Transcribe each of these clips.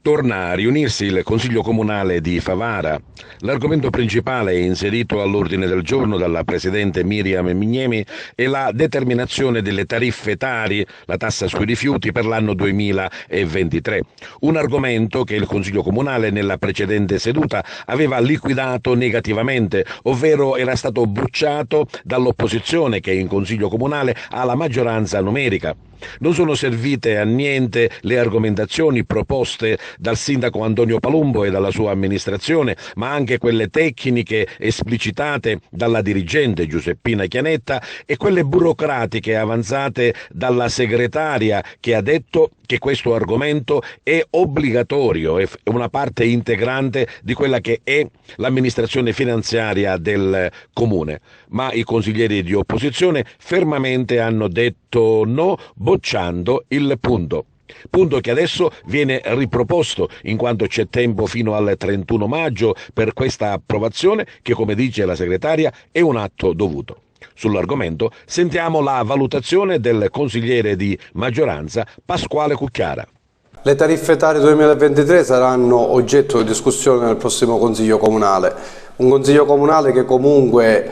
Torna a riunirsi il Consiglio Comunale di Favara. L'argomento principale inserito all'ordine del giorno dalla Presidente Miriam Mignemi è la determinazione delle tariffe Tari, la tassa sui rifiuti per l'anno 2023. Un argomento che il Consiglio Comunale nella precedente seduta aveva liquidato negativamente, ovvero era stato bocciato dall'opposizione che in Consiglio Comunale ha la maggioranza numerica. Non sono servite a niente le argomentazioni proposte dal sindaco Antonio Palumbo e dalla sua amministrazione, ma anche quelle tecniche esplicitate dalla dirigente Giuseppina Chianetta e quelle burocratiche avanzate dalla segretaria che ha detto che questo argomento è obbligatorio, è una parte integrante di quella che è l'amministrazione finanziaria del comune. Ma i consiglieri di opposizione fermamente hanno detto no, bocciando il punto. Punto che adesso viene riproposto in quanto c'è tempo fino al 31 maggio per questa approvazione che, come dice la segretaria, è un atto dovuto. Sull'argomento sentiamo la valutazione del consigliere di maggioranza Pasquale Cucchiara. Le tariffe Tari 2023 saranno oggetto di discussione nel prossimo Consiglio Comunale. Un Consiglio Comunale che comunque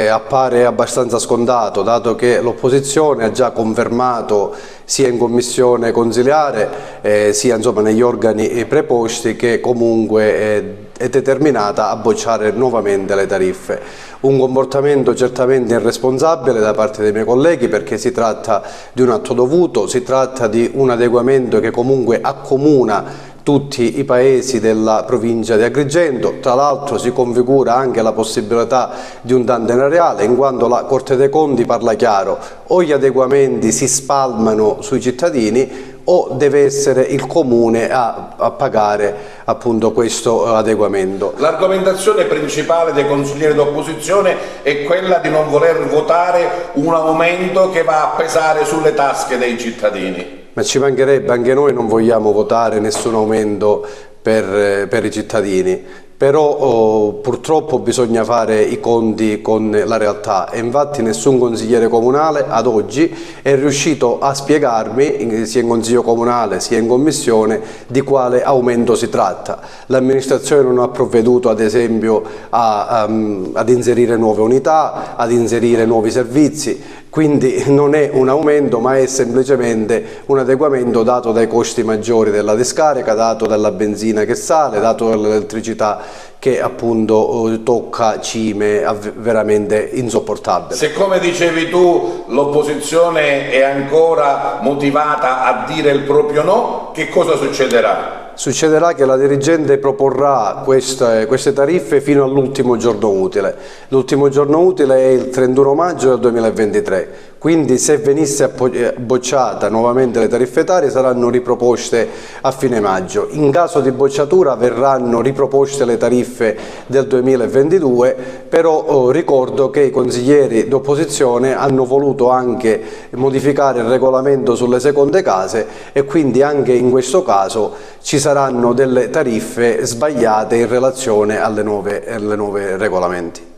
appare abbastanza scontato, dato che l'opposizione ha già confermato sia in commissione consiliare sia insomma negli organi preposti che comunque è determinata a bocciare nuovamente le tariffe. Un comportamento certamente irresponsabile da parte dei miei colleghi, perché si tratta di un atto dovuto, si tratta di un adeguamento che comunque accomuna tutti i paesi della provincia di Agrigento. Tra l'altro si configura anche la possibilità di un danno reale, in quanto la Corte dei Conti parla chiaro: o gli adeguamenti si spalmano sui cittadini o deve essere il comune a pagare appunto questo adeguamento. L'argomentazione principale dei consiglieri d'opposizione è quella di non voler votare un aumento che va a pesare sulle tasche dei cittadini. Ma ci mancherebbe, anche noi non vogliamo votare nessun aumento per i cittadini, però purtroppo bisogna fare i conti con la realtà e infatti nessun consigliere comunale ad oggi è riuscito a spiegarmi, sia in consiglio comunale sia in commissione, di quale aumento si tratta. L'amministrazione non ha provveduto ad esempio ad inserire nuove unità, ad inserire nuovi servizi. Quindi non è un aumento, ma è semplicemente un adeguamento dato dai costi maggiori della discarica, dato dalla benzina che sale, dato dall'elettricità che appunto tocca cime veramente insopportabili. Se, come dicevi tu, l'opposizione è ancora motivata a dire il proprio no, che cosa succederà? Succederà che la dirigente proporrà queste tariffe fino all'ultimo giorno utile. L'ultimo giorno utile è il 31 maggio del 2023, quindi se venisse bocciata nuovamente le tariffe Tari saranno riproposte a fine maggio. In caso di bocciatura verranno riproposte le tariffe del 2022, però ricordo che i consiglieri d'opposizione hanno voluto anche modificare il regolamento sulle seconde case e quindi anche in questo caso ci saranno delle tariffe sbagliate in relazione alle nuove regolamenti.